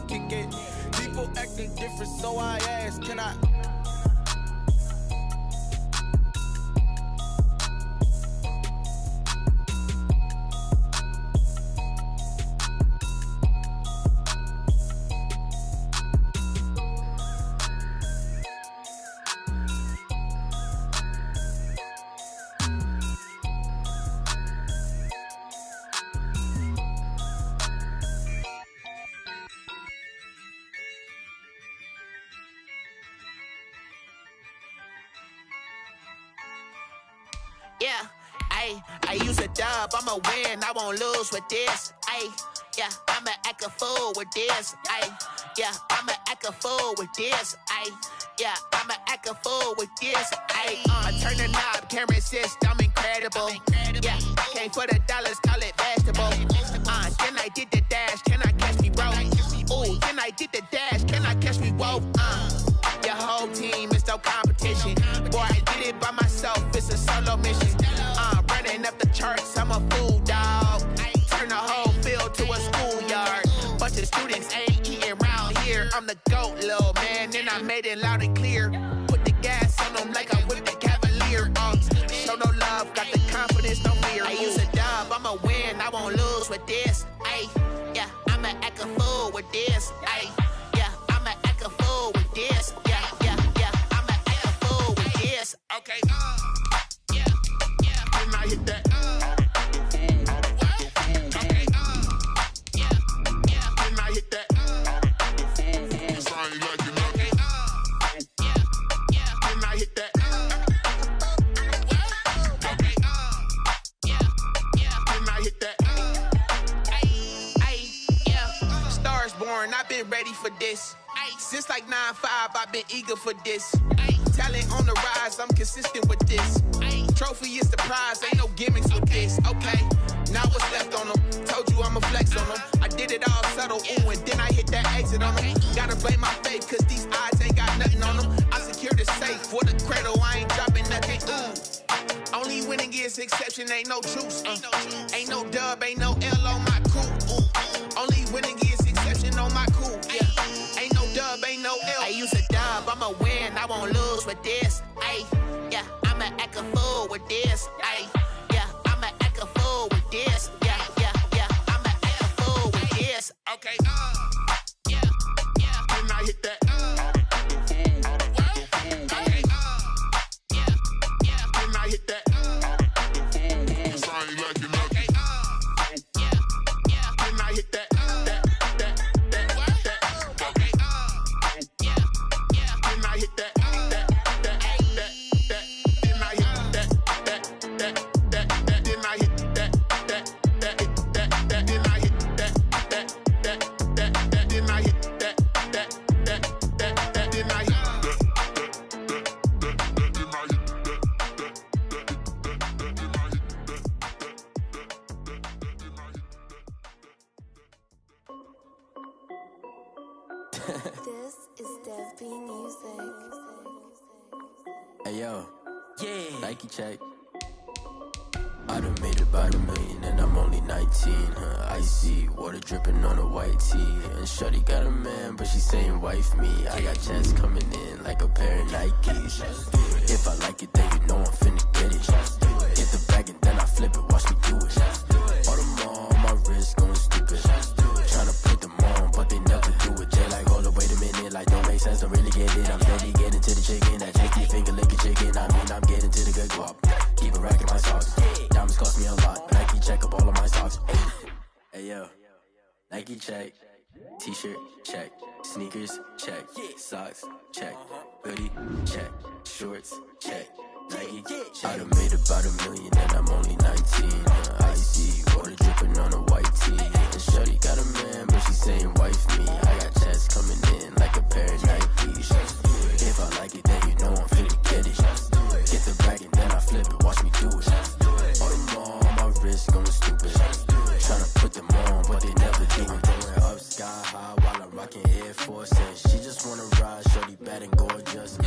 kick it. People acting different, so I ask, can I? Yeah, I use a dub, I'ma win, I won't lose with this. Yeah, I'ma act a fool with this. Yeah, I'ma act a fool with this. Yeah, I'ma act a fool with this. I turn the knob, can't resist, I'm incredible. Yeah, came for the dollars, call it vegetable. Then I did the dash, can I catch me, bro? Ooh, then I did the dash, can I catch me, whoa? Your whole team is no competition. Boy, I did it by myself, it's a solo mission. Running up the charts, I'm a fool, dog. Turn the whole field to a schoolyard. Bunch of students ain't eating round here. I'm the GOAT, little man, and I made it loud and clear. Put the gas on them like I'm with the Cavalier. Show no love, got the confidence, no fear. I use a dub, I'ma win, I won't lose with this. Yeah, I'ma act a fool with this. Yeah, I'ma act a fool with this. Yeah, I'ma act a fool with this. Okay, yeah, and I hit that. Okay, yeah, and I hit that. Sound like you know. Okay, yeah, and I hit that. Okay, yeah, and I hit that. Yeah, stars born, I've been ready for this. Since like 9-5, I've been eager for this. Talent on the rise, I'm consistent with this. Trophy is the prize, ain't no gimmicks with this. Okay, now what's left on them? Told you I'ma flex on them. I did it all subtle, ooh, and then I hit that exit on them. Gotta blame my faith, cause these eyes ain't got nothing on them. I secured the safe for the cradle, I ain't dropping nothing, ooh. Only winning is exception, ain't no truce. Ain't no dub, ain't no L on my crew. Only winning is exception on my crew. Yeah, ain't no dub, ain't no L. I use a dub, I'ma win, I won't lose with this. Yeah, I'ma act a fool with this. Yeah, I'ma act a fool with this. Yeah, I'ma act a fool with this. Okay, yeah, and I hit that. Okay, yeah, and I hit that. Sound like you know. Okay, yeah, and I hit that. Okay, yeah, and I hit that. This is Dev B Music. Hey yo, yeah, Nike check. I done made about $1 million and I'm only 19. Icy water dripping on a white tee. And shorty got a man, but she saying wife me. I got checks coming in like a pair of Nikes. If I like it, then you know I'm finna get it. Get the bag and then I flip it, watch me do it. All them on my wrist going stupid. Tryna put them on, but they never do it. They like, hold up, wait a minute, like don't make sense, don't really get it. I'm steady getting to the chicken, that chicky finger licking chicken. I mean, I'm getting to the good guap. Keep a rack in my socks. Diamonds cost me a lot, but Nike check up all of my socks. Hey yo, Nike check. T-shirt check. Sneakers check. Socks check. Hoodie check. Shorts check. Nike. I done made about $1 million and I'm only 19. Icy water dripping on a white tee. And shorty got a man, but she saying wife me. I got checks coming in like a pair of Nikes. If I like it, then you know I'm finna get it. Get the bag and then I flip it, watch me do it. All them on my wrist going stupid. Tryna put them on, but they never do it. Going up sky high while I'm rocking Air Force. And she just wanna ride, shorty bad and gorgeous.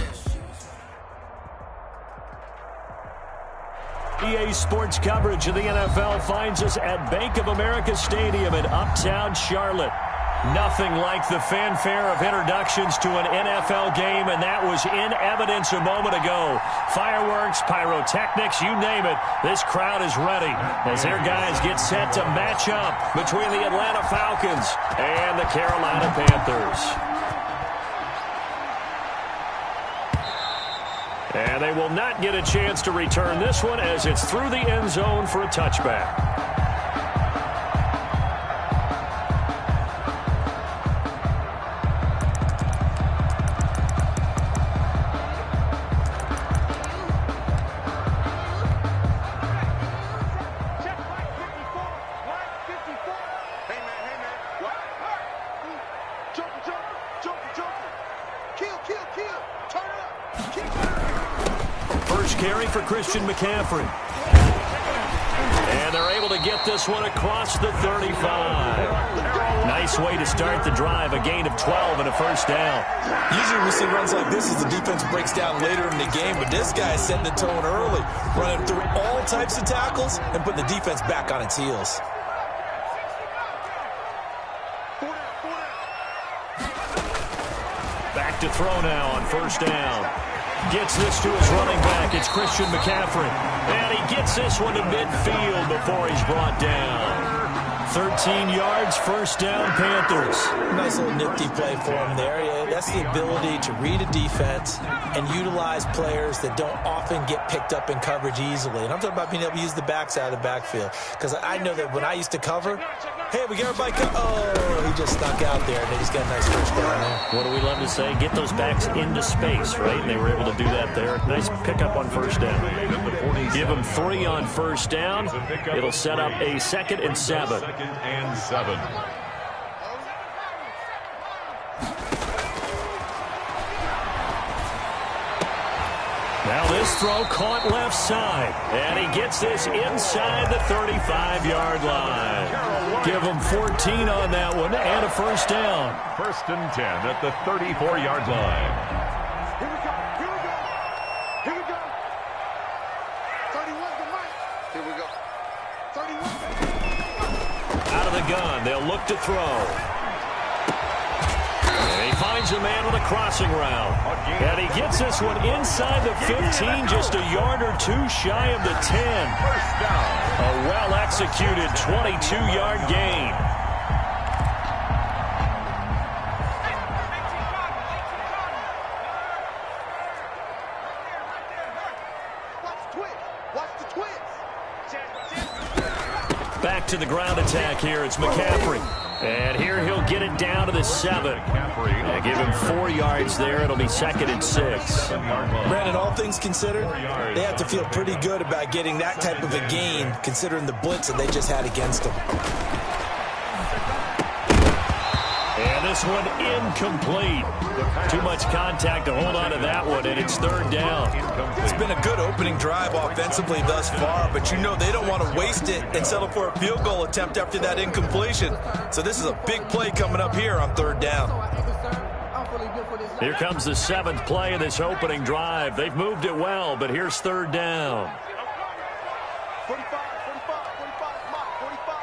EA Sports coverage of the NFL finds us at Bank of America Stadium in Uptown Charlotte. Nothing like the fanfare of introductions to an NFL game, and that was in evidence a moment ago. Fireworks, pyrotechnics, you name it. This crowd is ready as their guys get set to match up between the Atlanta Falcons and the Carolina Panthers. And they will not get a chance to return this one as it's through the end zone for a touchback. Carry for Christian McCaffrey. And they're able to get this one across the 35. Nice way to start the drive, a gain of 12 and a first down. Usually we see runs like this as the defense breaks down later in the game, but this guy is setting the tone early, running through all types of tackles and putting the defense back on its heels. Back to throw now on first down. Gets this to his running back. It's Christian McCaffrey. And he gets this one to midfield before he's brought down. 13 yards, first down, Panthers. Nice little nifty play for him there. Yeah, that's the ability to read a defense and utilize players that don't often get picked up in coverage easily. And I'm talking about being able to use the backside of the backfield. Because I know that when I used to cover, hey, we got everybody oh, he just snuck out there, and they just got a nice first down there. What do we love to say? Get those backs into space, right? And they were able to do that there. Nice pickup on first down. Give them 3 on first down. It'll set up a 2nd and 7. Now this throw caught left side. And he gets this inside the 35-yard line. Give him 14 on that one and a first down. 1st and 10 at the 34-yard line. Here we go. Here we go. Here we go. 31 to Mike. Here we go. 31. Out of the gun. They'll look to throw. And he finds a man with a crossing route. And he gets this one inside the 15, just a yard or 2 shy of the 10. First down. A well-executed 22-yard gain. Back to the ground attack here. It's McCaffrey. And here he'll get it down to the 7. And give him 4 yards there. It'll be 2nd and 6. Brandon, all things considered, they have to feel pretty good about getting that type of a gain considering the blitz that they just had against them. And this one incomplete. Too much contact to hold on to that one, and it's 3rd down. It's been a good opening drive offensively thus far, but you know they don't want to waste it and settle for a field goal attempt after that incompletion. So this is a big play coming up here on 3rd down. Here comes the 7th play of this opening drive. They've moved it well, but here's 3rd down. 45, 45, 45, Mike, 45.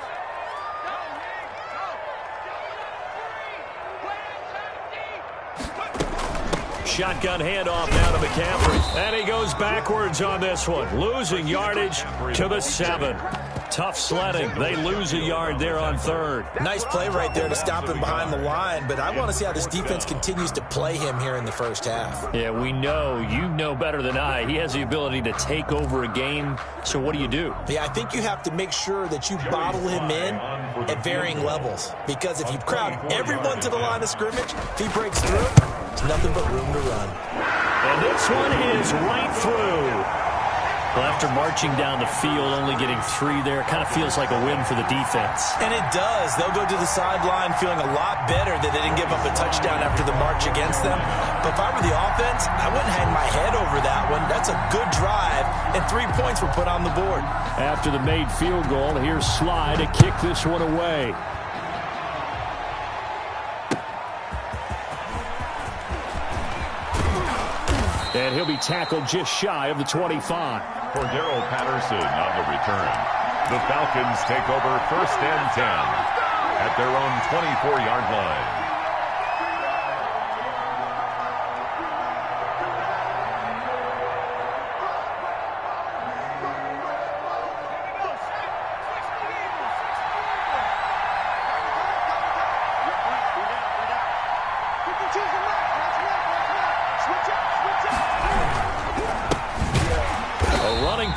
Shotgun handoff now to McCaffrey. And he goes backwards on this one. Losing yardage to the 7. Tough sledding. They lose a yard there on 3rd. Nice play right there to stop him behind the line, but I want to see how this defense continues to play him here in the first half. Yeah, we know. You know better than I. He has the ability to take over a game. So what do you do? Yeah, I think you have to make sure that you bottle him in at varying levels, because if you crowd everyone to the line of scrimmage, if he breaks through, there's nothing but room to run. And this one is right through. Well, after marching down the field, only getting 3 there, kind of feels like a win for the defense. And it does. They'll go to the sideline feeling a lot better that they didn't give up a touchdown after the march against them. But if I were the offense, I wouldn't hang my head over that one. That's a good drive, and 3 points were put on the board. After the made field goal, here's Sly to kick this one away. And he'll be tackled just shy of the 25. Cordero Patterson on the return. The Falcons take over 1st and 10. at their own 24-yard line.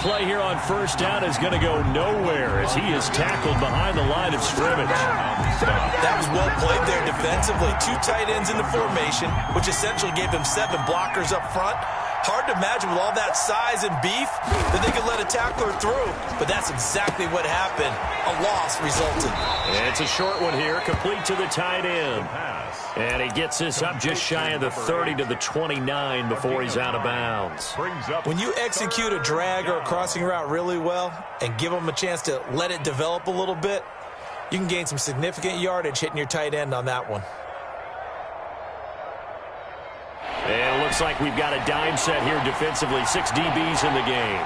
Play here on first down is going to go nowhere as he is tackled behind the line of scrimmage. That was well played there defensively. 2 tight ends in the formation, which essentially gave him 7 blockers up front. Hard to imagine with all that size and beef that they could let a tackler through, but that's exactly what happened. A loss resulted. It's a short one here, complete to the tight end. And he gets this up just shy of the 30 to the 29 before he's out of bounds. When you execute a drag or a crossing route really well and give them a chance to let it develop a little bit, you can gain some significant yardage hitting your tight end on that one. And it looks like we've got a dime set here defensively. 6 DBs in the game.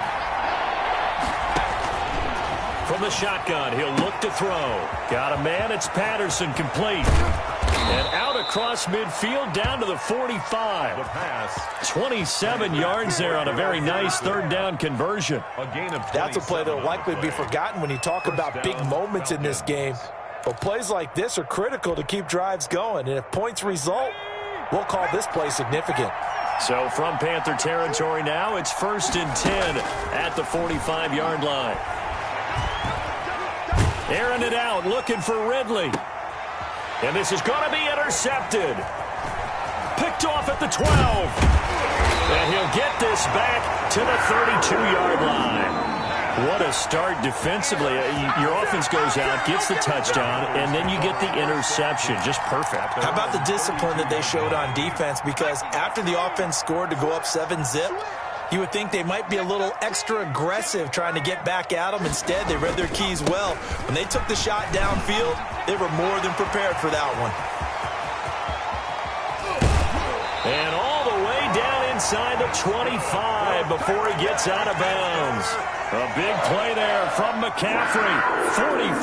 From the shotgun, he'll look to throw. Got a man, it's Patterson, complete. And out across midfield down to the 45. The pass. 27 yards there on a very nice third down conversion. A gain of That's a play that will likely be forgotten when you talk about big moments in this game. But plays like this are critical to keep drives going. And if points result, we'll call this play significant. So from Panther territory now, it's 1st and 10 at the 45-yard line. Airing it out, looking for Ridley. And this is going to be intercepted. Picked off at the 12. And he'll get this back to the 32-yard line. What a start defensively. Your offense goes out, gets the touchdown, and then you get the interception. Just perfect. How about the discipline that they showed on defense? Because after the offense scored to go up 7-zip, you would think they might be a little extra aggressive trying to get back at them. Instead, they read their keys well. When they took the shot downfield, they were more than prepared for that one. And all the way down inside the 25 before he gets out of bounds. A big play there from McCaffrey.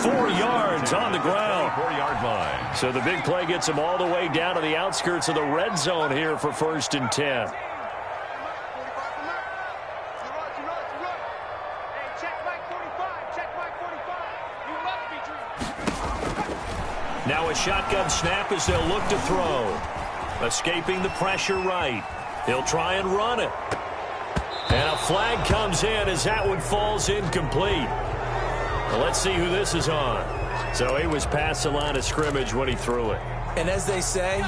44 yards on the ground. 4-yard line. So the big play gets him all the way down to the outskirts of the red zone here for 1st and 10. Now a shotgun snap as they'll look to throw. Escaping the pressure right. He'll try and run it. And a flag comes in as that one falls incomplete. Well, let's see who this is on. So he was past the line of scrimmage when he threw it. And as they say,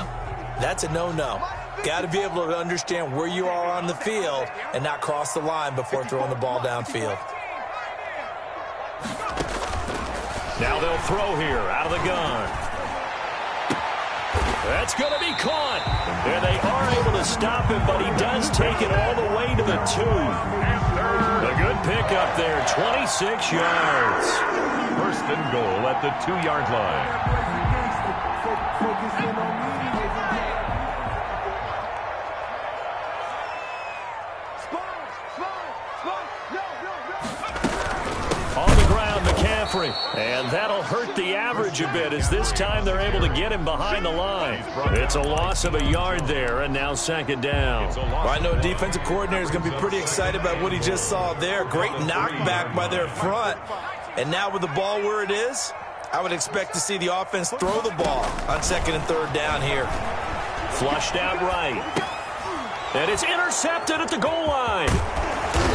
that's a no-no. Got to be able to understand where you are on the field and not cross the line before throwing the ball downfield. Now they'll throw here out of the gun. That's going to be caught. And they are able to stop him, but he does take it all the way to the 2. A good pickup there, 26 yards. 1st and goal at the 2-yard line. On the ground, McCaffrey. And that'll hurt the average a bit as this time they're able to get him behind the line. It's a loss of a yard there, and now 2nd down. Well, I know defensive coordinator is going to be pretty excited about what he just saw there. Great knockback by their front. And now with the ball where it is, I would expect to see the offense throw the ball on 2nd and 3rd down here. Flushed out right. And it's intercepted at the goal line.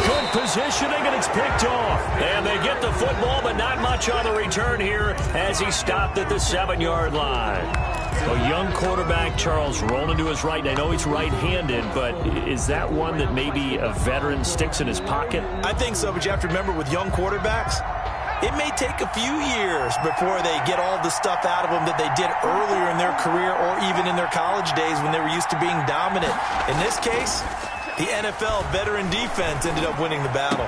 Good positioning, and it's picked off. And they get the football, but not much on the return here as he stopped at the 7-yard line. A young quarterback, Charles, rolling to his right. I know he's right-handed, but is that one that maybe a veteran sticks in his pocket? I think so, but you have to remember with young quarterbacks, it may take a few years before they get all the stuff out of them that they did earlier in their career or even in their college days when they were used to being dominant. In this case, the NFL veteran defense ended up winning the battle.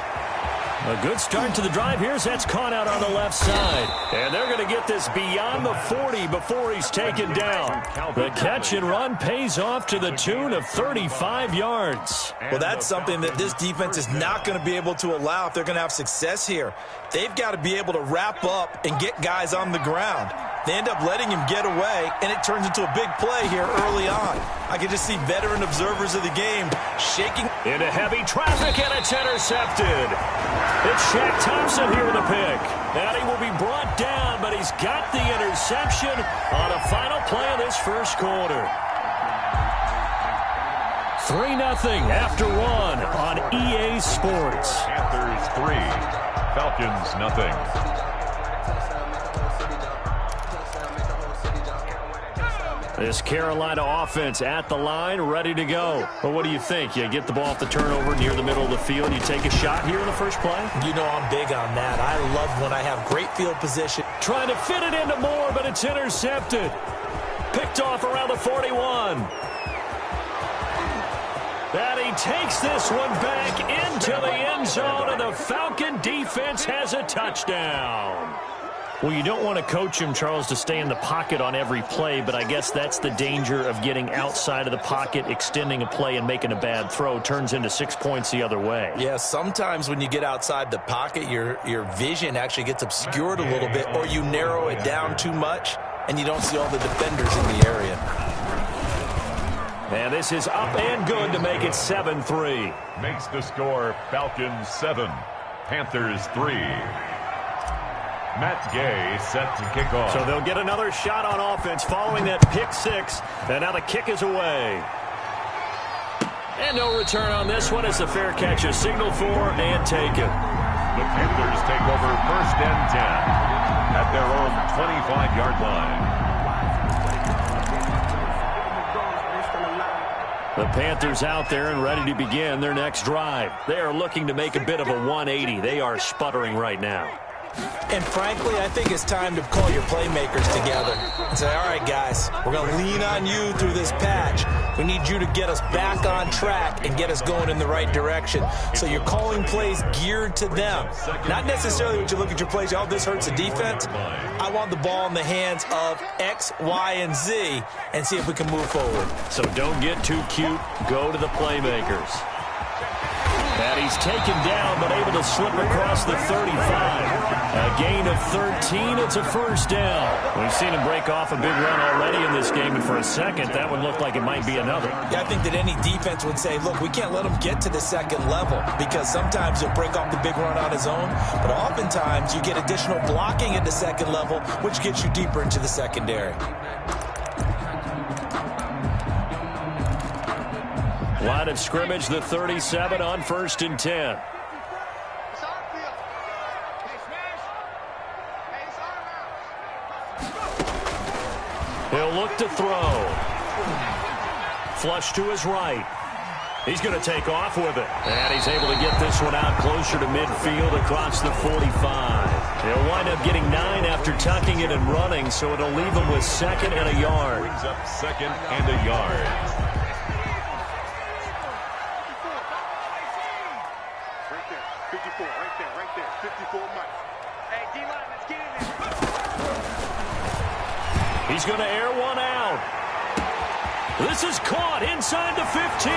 A good start to the drive. That's caught out on the left side. And they're going to get this beyond the 40 before he's taken down. The catch and run pays off to the tune of 35 yards. Well, that's something that this defense is not going to be able to allow if they're going to have success here. They've got to be able to wrap up and get guys on the ground. They end up letting him get away, and it turns into a big play here early on. I can just see veteran observers of the game shaking. Into heavy traffic, and it's intercepted. It's Shaq Thompson here with a pick. And he will be brought down, but he's got the interception on the final play of this first quarter. 3-0 after 1 on EA Sports. Panthers 3, Falcons nothing. This Carolina offense at the line, ready to go. Well, what do you think? You get the ball off the turnover near the middle of the field. You take a shot here in the first play? You know I'm big on that. I love when I have great field position. Trying to fit it into Moore, but it's intercepted. Picked off around the 41. And he takes this one back into the end zone, and the Falcon defense has a touchdown. Well, you don't want to coach him, Charles, to stay in the pocket on every play, but I guess that's the danger of getting outside of the pocket, extending a play, and making a bad throw. Turns into 6 points the other way. Yeah, sometimes when you get outside the pocket, your vision actually gets obscured a little bit, or you narrow it down too much, and you don't see all the defenders in the area. And this is up and good to make it 7-3. Makes the score Falcons 7, Panthers 3. Matt Gay set to kick off. So they'll get another shot on offense following that pick six. And now the kick is away. And no return on this one as the fair catch is signaled for and taken. The Panthers take over 1st and 10 at their own 25-yard line. The Panthers out there and ready to begin their next drive. They are looking to make a bit of a 180. They are sputtering right now. And frankly, I think it's time to call your playmakers together and say, all right, guys, we're going to lean on you through this patch. We need you to get us back on track and get us going in the right direction. So you're calling plays geared to them. Not necessarily when you look at your plays, oh, this hurts the defense. I want the ball in the hands of X, Y, and Z and see if we can move forward. So don't get too cute. Go to the playmakers. And he's taken down, but able to slip across the 35. A gain of 13. It's a first down. We've seen him break off a big run already in this game, and for a second, that would look like it might be another. Yeah, I think that any defense would say, look, we can't let him get to the second level because sometimes he'll break off the big run on his own, but oftentimes you get additional blocking at the second level, which gets you deeper into the secondary. Line of scrimmage, the 37 on 1st and 10. He'll look to throw. Flush to his right. He's going to take off with it. And he's able to get this one out closer to midfield across the 45. He'll wind up getting 9 after tucking it and running, so it'll leave him with 2nd and a yard. Brings up 2nd and a yard. Right there. 54 Mike. Hey, D-line, let's get in there. He's going to air one out. This is caught inside the 15.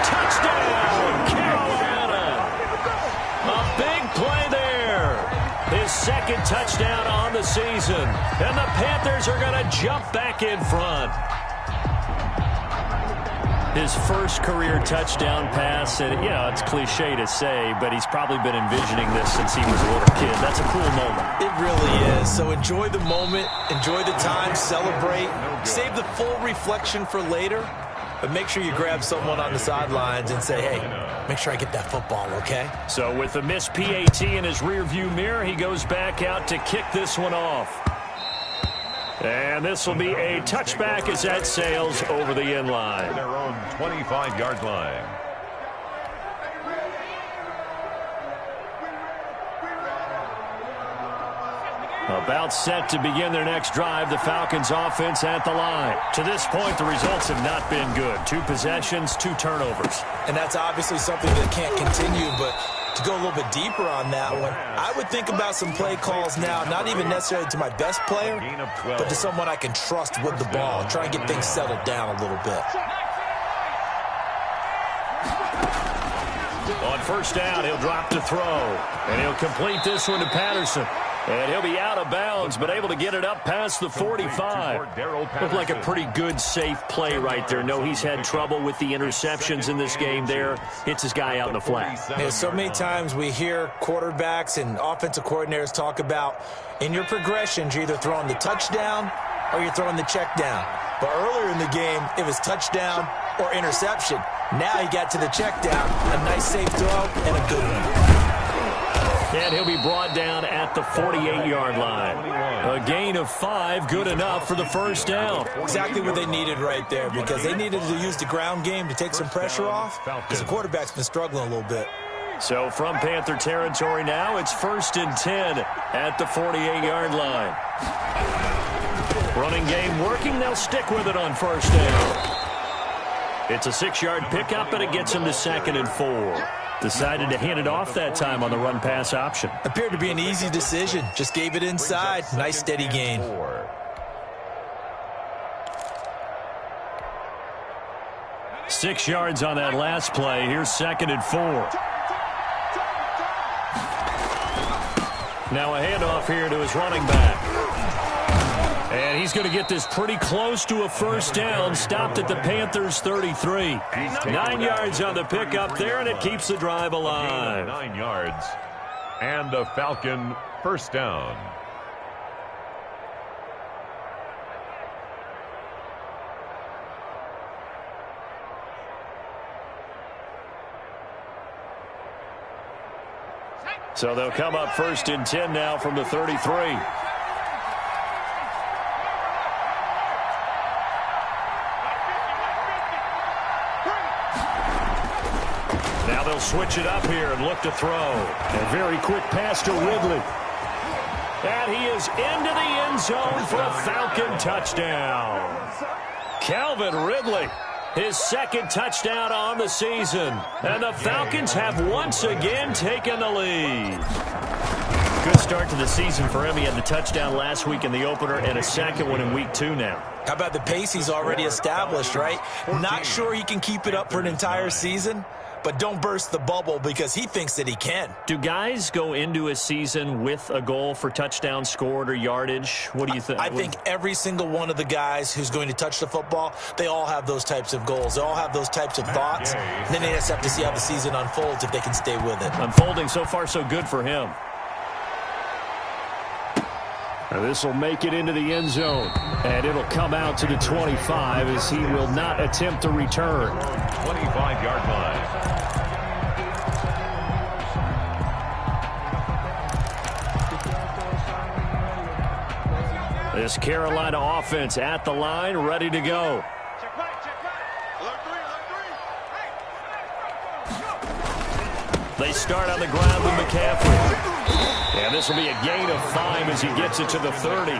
Touchdown, Carolina. A big play there. His 2nd touchdown on the season. And the Panthers are going to jump back in front. His first career touchdown pass, and it's cliche to say, but he's probably been envisioning this since he was a little kid. That's a cool moment. It really is. So enjoy the moment, enjoy the time, celebrate, save the full reflection for later, but make sure you grab someone on the sidelines and say, hey, make sure I get that football, okay? So with the missed PAT in his rearview mirror, he goes back out to kick this one off. And this will be a touchback as that sails over the end line. Their own 25-yard line. About set to begin their next drive, the Falcons offense at the line. To this point, the results have not been good. 2 possessions, 2 turnovers. And that's obviously something that can't continue, but to go a little bit deeper on that one, I would think about some play calls now, not even necessarily to my best player, but to someone I can trust with the ball. Try and get things settled down a little bit. On 1st down, he'll drop to throw, and he'll complete this one to Patterson. And he'll be out of bounds, but able to get it up past the 45. Looked like a pretty good, safe play right there. No, he's had trouble with the interceptions in this game there. Hits his guy out in the flat. Yeah, so many times we hear quarterbacks and offensive coordinators talk about in your progressions, you're either throwing the touchdown or you're throwing the check down. But earlier in the game, it was touchdown or interception. Now he got to the check down. A nice safe throw and a good one. And he'll be brought down at the 48-yard line. A gain of 5, good enough for the first down. Exactly what they needed right there, because they needed to use the ground game to take some pressure off, because the quarterback's been struggling a little bit. So from Panther territory now, it's 1st and 10 at the 48-yard line. Running game working. They'll stick with it on first down. It's a 6-yard pickup, and it gets him to 2nd and 4. Decided to hand it off that time on the run-pass option. Appeared to be an easy decision. Just gave it inside. Nice, steady gain. 6 yards on that last play. Here's 2nd and 4. Now a handoff here to his running back. And he's going to get this pretty close to a first down. Stopped at the Panthers' 33. 9 yards on the pickup there, and it keeps the drive alive. 9 yards. And a Falcon first down. So they'll come up 1st and 10 now from the 33. Now they'll switch it up here and look to throw. A very quick pass to Ridley. And he is into the end zone for a Falcon touchdown. Calvin Ridley, his 2nd touchdown on the season. And the Falcons have once again taken the lead. Good start to the season for him. He had the touchdown last week in the opener and a 2nd one in week 2 now. How about the pace he's already established, right? Not sure he can keep it up for an entire season, but don't burst the bubble because he thinks that he can. Do guys go into a season with a goal for touchdowns scored or yardage? What do you think? I think every single one of the guys who's going to touch the football, they all have those types of goals. They all have those types of thoughts. And then they just have to see how the season unfolds if they can stay with it. Unfolding so far so good for him. And this will make it into the end zone. And it'll come out to the 25 as he will not attempt to return. 25-yard line. This Carolina offense at the line, ready to go. They start on the ground with McCaffrey. And this will be a gain of 5 as he gets it to the 30.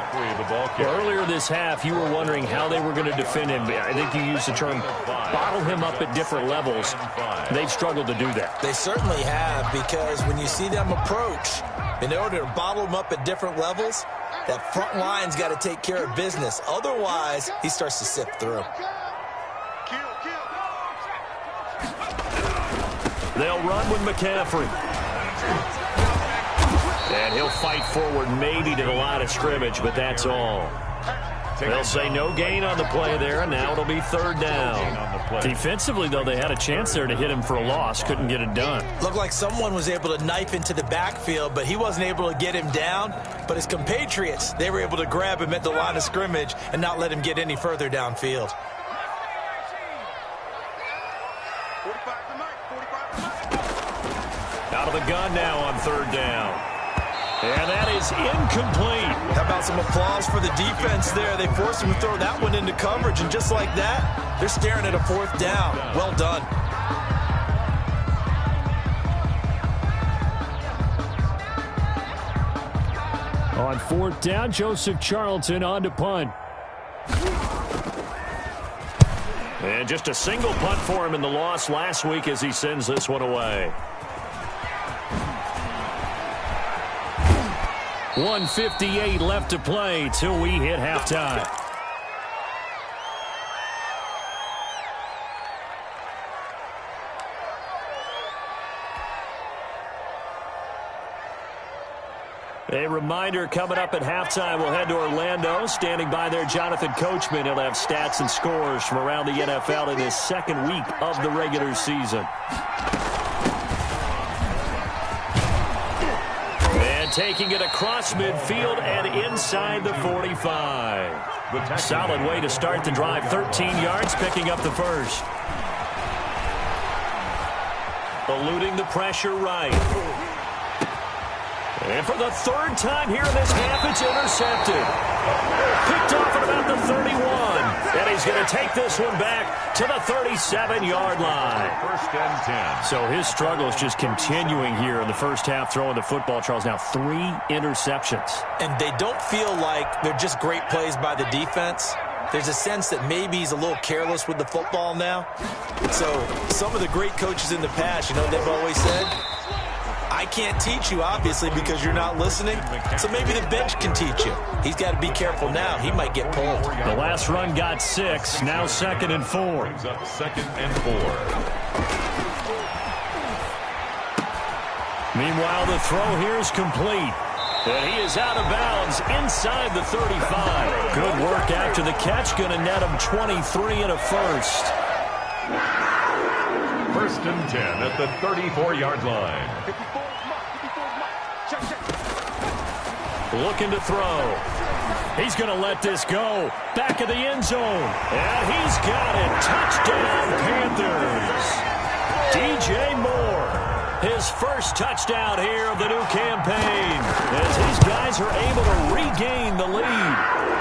Earlier this half, you were wondering how they were going to defend him. I think you used the term bottle him up at different levels. They've struggled to do that. They certainly have, because when you see them approach, in order to bottle him up at different levels, that front line's got to take care of business. Otherwise, he starts to sift through. They'll run with McCaffrey. And he'll fight forward maybe to the line of scrimmage, but that's all. They'll say no gain on the play there, and now it'll be 3rd down. Defensively, though, they had a chance there to hit him for a loss. Couldn't get it done. Looked like someone was able to knife into the backfield, but he wasn't able to get him down. But his compatriots, they were able to grab him at the line of scrimmage and not let him get any further downfield. Out of the gun now on 3rd down. And that is incomplete. How about some applause for the defense there? They forced him to throw that one into coverage, and just like that, they're staring at a 4th down. Well done. On 4th down, Joseph Charlton on to punt. And just a single punt for him in the loss last week as he sends this one away. 1:58 left to play till we hit halftime. A reminder coming up at halftime, we'll head to Orlando. Standing by there, Jonathan Coachman. He'll have stats and scores from around the NFL in his second week of the regular season. And taking it across midfield and inside the 45. Solid way to start the drive. 13 yards, picking up the first. Eluding the pressure right. And for the third time here in this half, it's intercepted. Picked off at about the 31. And he's going to take this one back to the 37-yard line. First and 10. So his struggle is just continuing here in the first half, throwing the football, Charles. Now 3 interceptions. And they don't feel like they're just great plays by the defense. There's a sense that maybe he's a little careless with the football now. So some of the great coaches in the past, you know what they've always said? I can't teach you, obviously, because you're not listening. So maybe the bench can teach you. He's got to be careful now. He might get pulled. The last run got 6. Now 2nd and 4. Brings up 2nd and 4. Meanwhile, the throw here is complete. And he is out of bounds inside the 35. Good work after the catch. Going to net him 23 and a first. First and 10 at the 34-yard line. Looking to throw. He's going to let this go. Back of the end zone. And he's got it. Touchdown, Panthers. DJ Moore. His first touchdown here of the new campaign. As his guys are able to regain the lead.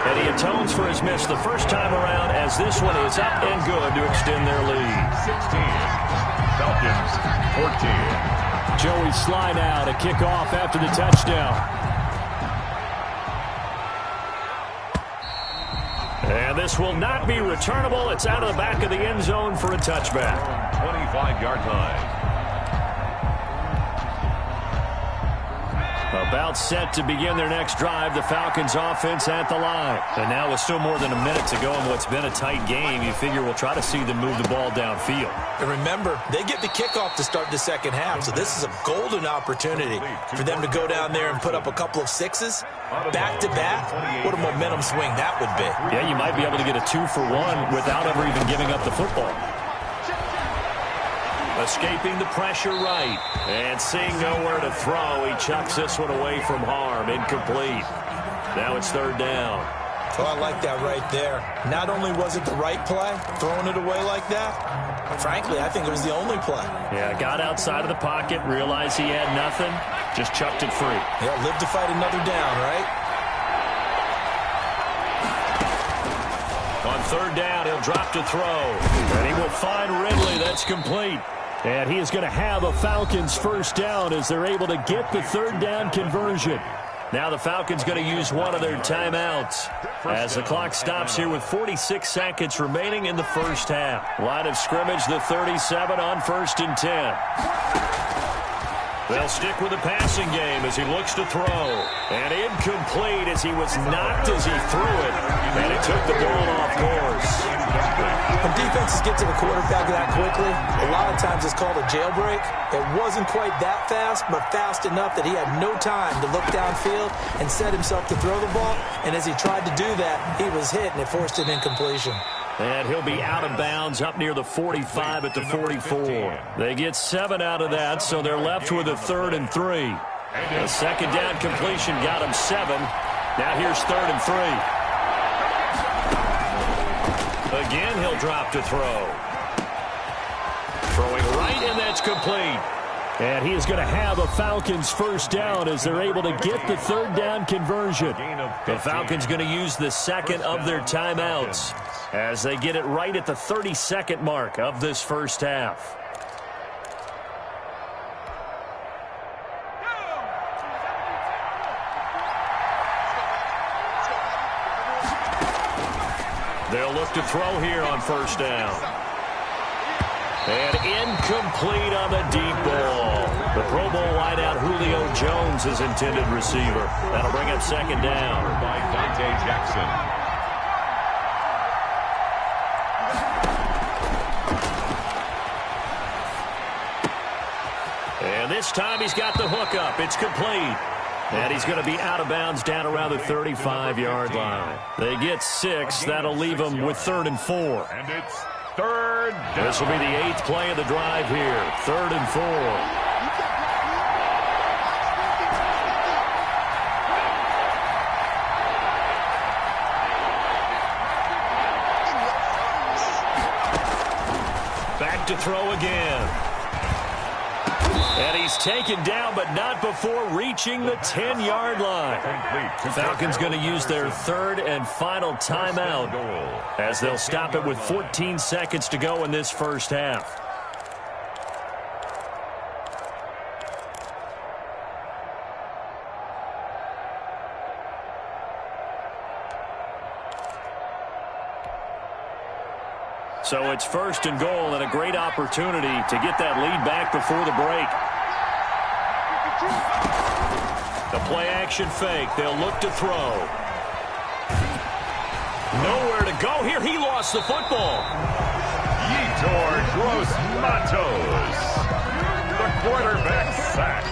And he atones for his miss the first time around as this one is up and good to extend their lead. 16. Falcons 14. Joey Sly now to kick off after the touchdown. And this will not be returnable. It's out of the back of the end zone for a touchback. 25-yard line. About set to begin their next drive. The Falcons offense at the line. And now with still more than a minute to go in what's been a tight game, you figure we'll try to see them move the ball downfield. And remember, they get the kickoff to start the second half, so this is a golden opportunity for them to go down there and put up a couple of 6s back-to-back. What a momentum swing that would be. Yeah, you might be able to get a 2-for-1 without ever even giving up the football. Escaping the pressure right. And seeing nowhere to throw, he chucks this one away from harm. Incomplete. Now it's 3rd down. Oh, I like that right there. Not only was it the right play, throwing it away like that, frankly, I think it was the only play. Yeah, got outside of the pocket, realized he had nothing, just chucked it free. Yeah, live to fight another down, right? On 3rd down, he'll drop to throw. And he will find Ridley. That's complete. And he is going to have a Falcons first down as they're able to get the 3rd down conversion. Now the Falcons going to use one of their timeouts as the clock stops here with 46 seconds remaining in the first half. Line of scrimmage, the 37 on 1st and 10. They'll stick with the passing game as he looks to throw. And incomplete as he was knocked as he threw it. And he took the ball off course. When defenses get to the quarterback that quickly, a lot of times it's called a jailbreak. It wasn't quite that fast, but fast enough that he had no time to look downfield and set himself to throw the ball. And as he tried to do that, he was hit, and it forced an incompletion. And he'll be out of bounds up near the 45 at the 44. They get 7 out of that, so they're left with a 3rd and 3. The 2nd down completion got him 7. Now here's 3rd and 3. Again, he'll drop to throw. Throwing right, and that's complete. And he is going to have a Falcons first down as they're able to get the 3rd down conversion. The Falcons going to use the 2nd of their timeouts as they get it right at the 32nd mark of this first half. They'll look to throw here on 1st down. And incomplete on the deep ball. The Pro Bowl wideout Julio Jones is intended receiver. That'll bring up 2nd down. By Dante Jackson. And this time he's got the hook up. It's complete. And he's going to be out of bounds down around the 35-yard line. They get 6. That'll leave them with 3rd and 4. And it's 3rd down. This will be the 8th play of the drive here. 3rd and 4. Back to throw again. And he's taken down, but not before reaching the 10-yard line. Falcons going to use their 3rd and final timeout as they'll stop it with 14 seconds to go in this first half. So it's 1st and goal and a great opportunity to get that lead back before the break. The play-action fake. They'll look to throw. Nowhere to go here. He lost the football. Yetur Gross-Matos, the quarterback sack.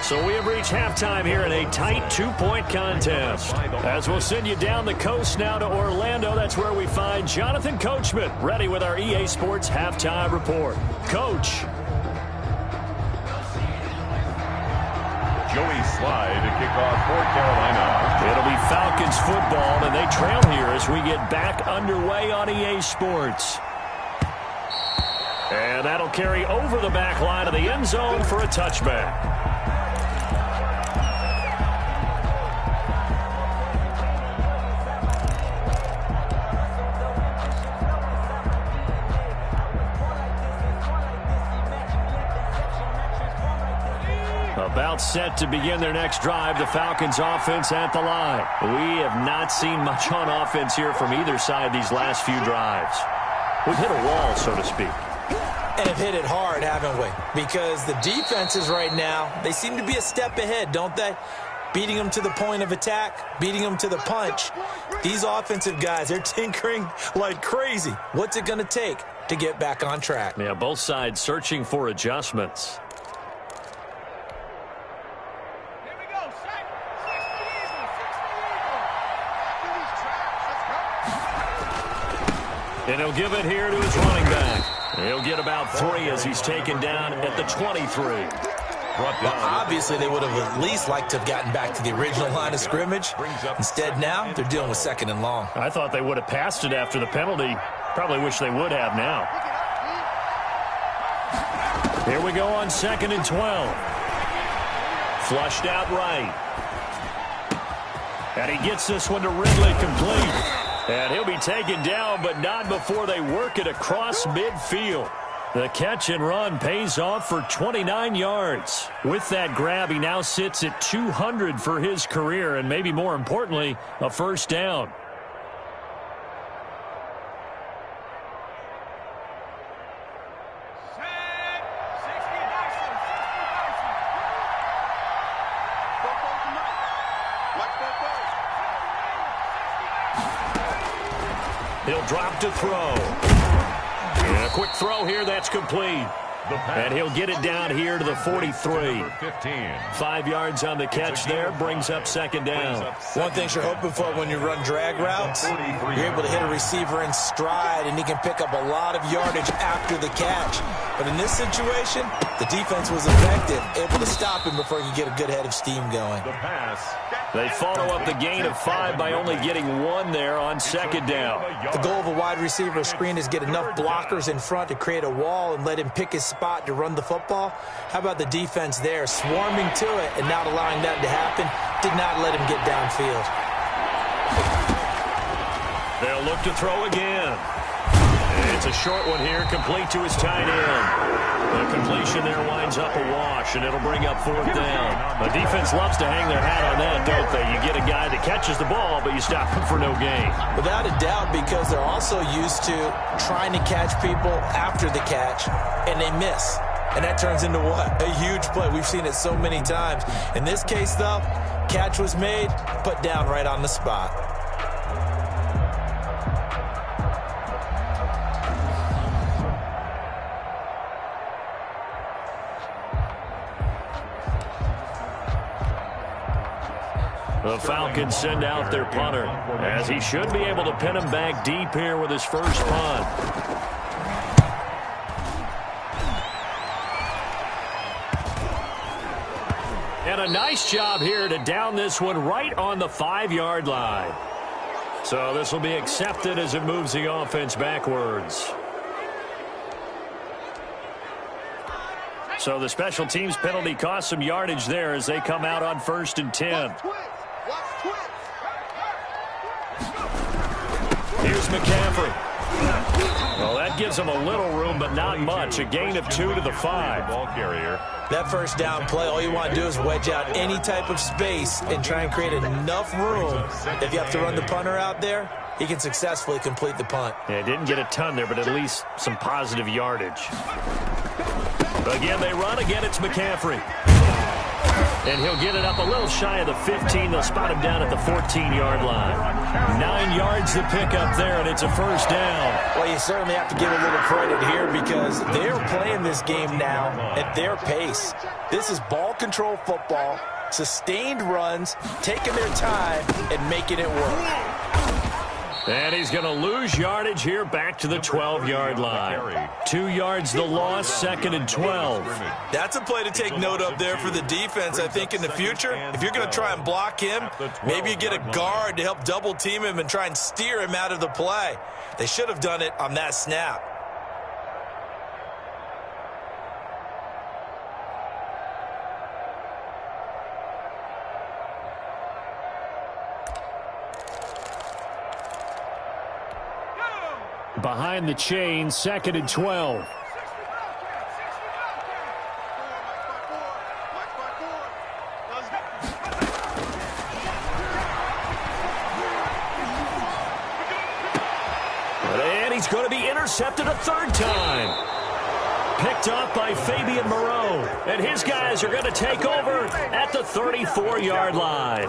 So we have reached halftime here in a tight 2-point contest. As we'll send you down the coast now to Orlando, that's where we find Jonathan Coachman, ready with our EA Sports Halftime Report. Coach. Joey Slye to kick off for Carolina. It'll be Falcons football, and they trail here as we get back underway on EA Sports. And that'll carry over the back line of the end zone for a touchback. About set to begin their next drive, the Falcons offense at the line. We have not seen much on offense here from either side these last few drives. We've hit a wall, so to speak. And have hit it hard, haven't we? Because the defenses right now, they seem to be a step ahead, don't they? Beating them to the point of attack, beating them to the punch. These offensive guys, they're tinkering like crazy. What's it going to take to get back on track? Yeah, both sides searching for adjustments. And he'll give it here to his running back. He'll get about 3 as he's taken down at the 23. Well, obviously, they would have at least liked to have gotten back to the original line of scrimmage. Instead, now, they're dealing with 2nd and long. I thought they would have passed it after the penalty. Probably wish they would have now. Here we go on 2nd and 12. Flushed out right. And he gets this one to Ridley complete. And he'll be taken down, but not before they work it across midfield. The catch and run pays off for 29 yards. With that grab, he now sits at 200 for his career, and maybe more importantly, a first down. He'll drop to throw. And a quick throw here, that's complete. And he'll get it down here to the 43. 5 yards on the catch there, brings up 2nd down. One thing you're hoping for when you run drag routes, you're able to hit a receiver in stride, and he can pick up a lot of yardage after the catch. But in this situation, the defense was effective, able to stop him before he could get a good head of steam going. They follow up the gain of 5 by only getting 1 there on 2nd down. The goal of a wide receiver screen is get enough blockers in front to create a wall and let him pick his spot to run the football. How about the defense there, swarming to it and not allowing that to happen? Did not let him get downfield. They'll look to throw again. It's a short one here, complete to his tight end. The completion there winds up a wash, and it'll bring up 4th down. The defense loves to hang their hat on that, don't they? You get a guy that catches the ball, but you stop him for no gain. Without a doubt, because they're also used to trying to catch people after the catch, and they miss. And that turns into what? A huge play. We've seen it so many times. In this case, though, catch was made, put down right on the spot. The Falcons send out their punter, as he should be able to pin him back deep here with his first punt. And a nice job here to down this one right on the 5-yard line. So this will be accepted as it moves the offense backwards. So the special teams penalty cost some yardage there as they come out on 1st and 10. Here's McCaffrey. Well, that gives them a little room, but not much. A gain of 2 to the 5. Ball carrier. That first down play, all you want to do is wedge out any type of space and try and create enough room. If you have to run the punter out there, he can successfully complete the punt. Yeah, didn't get a ton there, but at least some positive yardage. Again, they run. Again, it's McCaffrey. And he'll get it up a little shy of the 15. They'll spot him down at the 14-yard line. 9 yards to pick up there, and it's a first down. Well, you certainly have to give a little credit here because they're playing this game now at their pace. This is ball control football, sustained runs, taking their time, and making it work. And he's going to lose yardage here back to the 12-yard line. 2 yards the loss, 2nd and 12. That's a play to take note of there for the defense, I think, in the future. If you're going to try and block him, maybe you get a guard to help double-team him and try and steer him out of the play. They should have done it on that snap. Behind the chain, 2nd and 12. And he's going to be intercepted a 3rd time. Picked up by Fabian Moreau. And his guys are going to take over at the 34-yard line.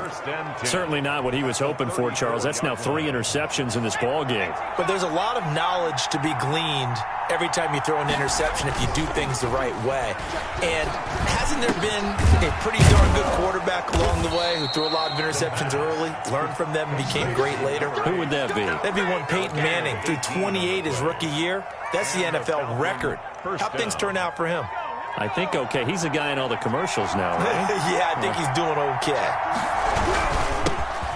Certainly not what he was hoping for, Charles. That's now 3 interceptions in this ball game. But there's a lot of knowledge to be gleaned every time you throw an interception if you do things the right way. And hasn't there been a pretty darn good quarterback along the way who threw a lot of interceptions early, learned from them, and became great later? Who would that be? That'd be one Peyton Manning. Threw 28 his rookie year. That's the NFL record. How'd things turn out for him? I think okay. He's a guy in all the commercials now, right? Yeah, I think he's doing okay.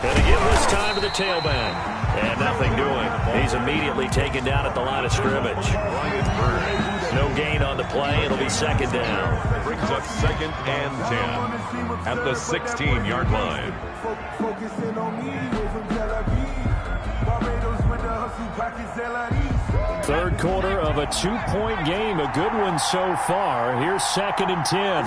And again this time to the tailback. And nothing doing. He's immediately taken down at the line of scrimmage. No gain on the play. It'll be 2nd down. Brings up 2nd and 10 at the 16-yard line. Third quarter of a 2-point game. A good one so far. Here's 2nd and 10.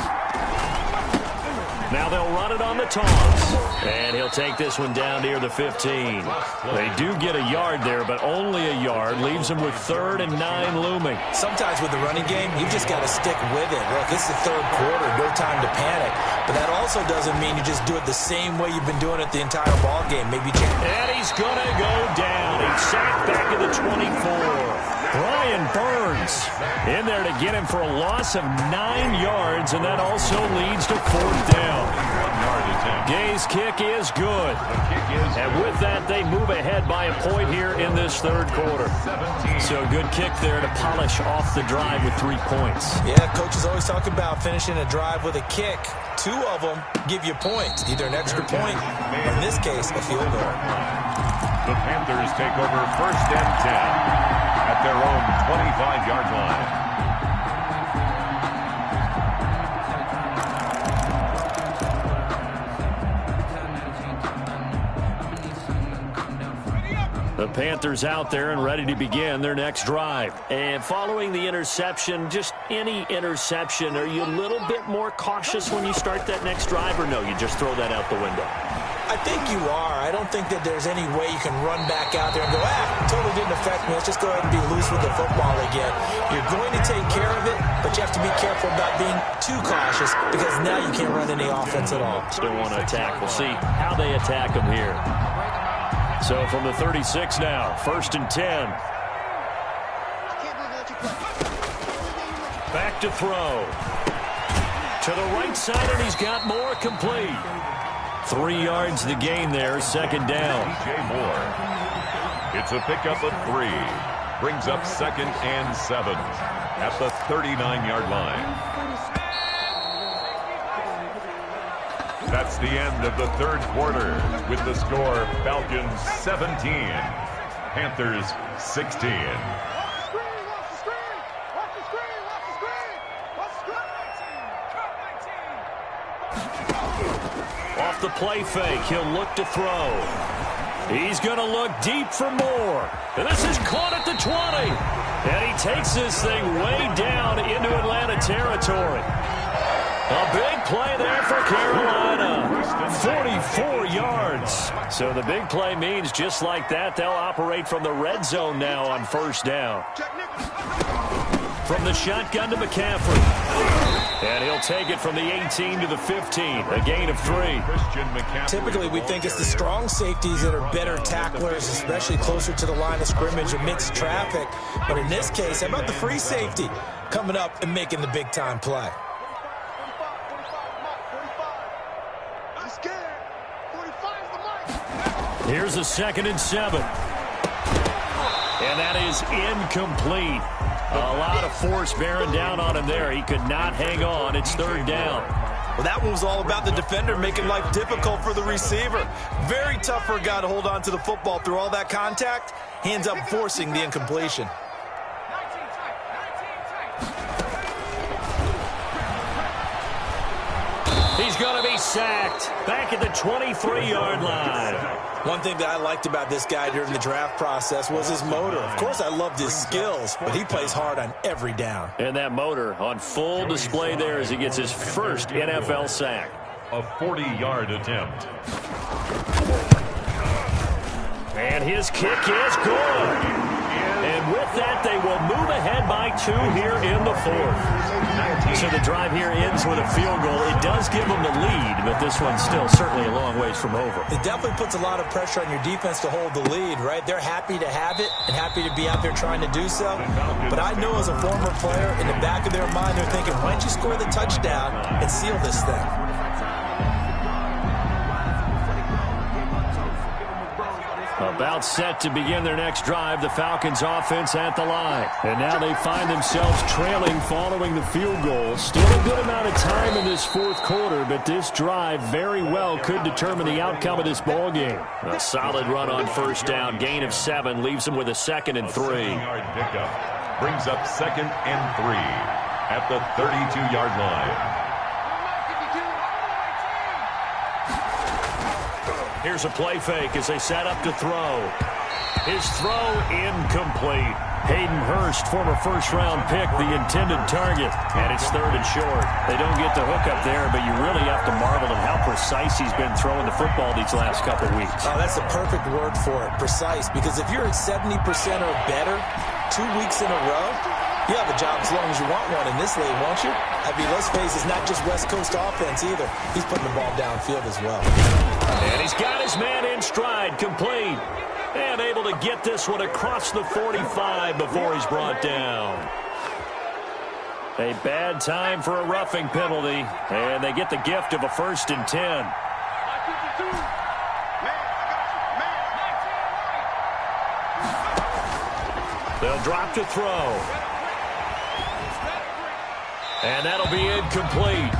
Now they'll run it on the toss. And he'll take this one down near the 15. They do get a yard there, but only a yard. Leaves them with 3rd and 9 looming. Sometimes with the running game, you just got to stick with it. Look, it's the 3rd quarter. No time to panic. But that also doesn't mean you just do it the same way you've been doing it the entire ball game. Maybe change. And he's going to go down. He's sacked back at the 24. Brian Burns in there to get him for a loss of 9 yards, and that also leads to 4th down. Gay's kick is good. And with that, they move ahead by a point here in this 3rd quarter. So good kick there to polish off the drive with 3 points. Yeah, coaches always talk about finishing a drive with a kick. 2 of them give you points, either an extra point or, in this case, a field goal. The Panthers take over 1st and 10 at their own 25-yard line. The Panthers out there and ready to begin their next drive. And following the interception, just any interception, are you a little bit more cautious when you start that next drive, or no, you just throw that out the window? I think you are. I don't think that there's any way you can run back out there and go, totally didn't affect me. Let's just go ahead and be loose with the football again. You're going to take care of it, but you have to be careful about being too cautious because now you can't run any offense at all. Still want to attack. We'll see how they attack them here. So from the 36 now, 1st and 10. Back to throw. To the right side, and he's got more complete. 3 yards to gain there, second down. DJ Moore. It's a pickup of 3. Brings up 2nd and 7 at the 39-yard line. That's the end of the third quarter with the score Falcons 17, Panthers 16. Off the play fake, he'll look to throw. He's going to look deep for more. And this is caught at the 20. And he takes this thing way down into Atlanta territory. A big play there for Carolina. 44 yards. So the big play means just like that, they'll operate from the red zone now on first down. From the shotgun to McCaffrey. And he'll take it from the 18 to the 15. A gain of 3. Typically, we think it's the strong safeties that are better tacklers, especially closer to the line of scrimmage amidst traffic. But in this case, how about the free safety coming up and making the big-time play? Here's a 2nd and 7. And that is incomplete. A lot of force bearing down on him there. He could not hang on. It's 3rd down. Well, that one was all about the defender making life difficult for the receiver. Very tough for a guy to hold on to the football through all that contact. He ends up forcing the incompletion. He's going to be sacked back at the 23-yard line. One thing that I liked about this guy during the draft process was his motor. Of course, I loved his skills, but he plays hard on every down. And that motor on full display there as he gets his first NFL sack. A 40-yard attempt. And his kick is good. And with that, they will move ahead by 2 here in the 4th. So the drive here ends with a field goal. It does give them the lead, but this one's still certainly a long ways from over. It definitely puts a lot of pressure on your defense to hold the lead, right? They're happy to have it and happy to be out there trying to do so. But I know as a former player, in the back of their mind, they're thinking, why don't you score the touchdown and seal this thing? About set to begin their next drive, the Falcons offense at the line. And now they find themselves trailing following the field goal. Still a good amount of time in this 4th quarter, but this drive very well could determine the outcome of this ball game. A solid run on first down, gain of 7, leaves them with a 2nd and 3. 7-yard pickup brings up 2nd and 3 at the 32-yard line. Here's a play fake as they set up to throw. His throw incomplete. Hayden Hurst, former first-round pick, the intended target. And it's 3rd and short. They don't get the hook up there, but you really have to marvel at how precise he's been throwing the football these last couple of weeks. Oh, that's the perfect word for it, precise. Because if you're at 70% or better 2 weeks in a row, you have a job as long as you want one in this league, won't you? I mean, let's face it, it's not just West Coast offense either. He's putting the ball downfield as well. And he's got his man in stride, complete. And able to get this one across the 45 before he's brought down. A bad time for a roughing penalty. And they get the gift of a 1st and 10. They'll drop to throw. And that'll be incomplete.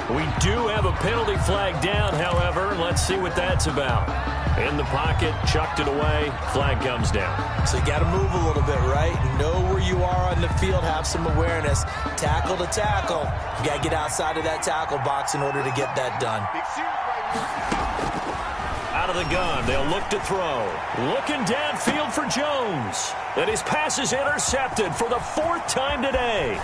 We do have a penalty flag down, however. Let's see what that's about. In the pocket, chucked it away, flag comes down. So you got to move a little bit, right? Know where you are on the field, have some awareness. Tackle to tackle. You got to get outside of that tackle box in order to get that done. Out of the gun, they'll look to throw. Looking downfield for Jones. And his pass is intercepted for the 4th time today.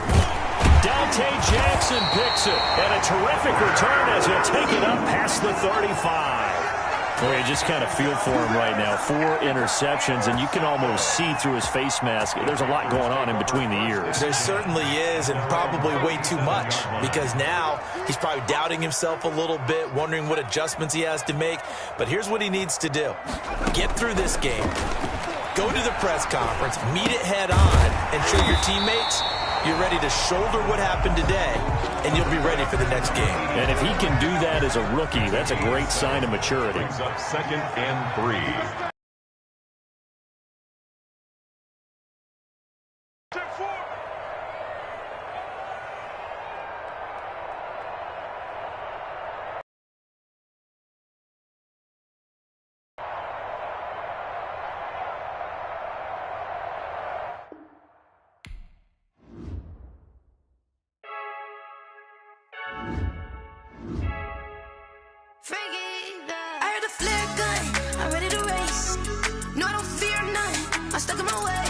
Dante Jackson picks it. And a terrific return as he'll take it up past the 35. Boy, you just kind of feel for him right now. 4 interceptions, and you can almost see through his face mask. There's a lot going on in between the ears. There certainly is, and probably way too much, because now he's probably doubting himself a little bit, wondering what adjustments he has to make. But here's what he needs to do. Get through this game. Go to the press conference, meet it head on, and show your teammates you're ready to shoulder what happened today, and you'll be ready for the next game. And if he can do that as a rookie, that's a great sign of maturity. Brings up 2nd and 3. I heard the flare gun, I'm ready to race. No, I don't fear none, I'm stuck in my way.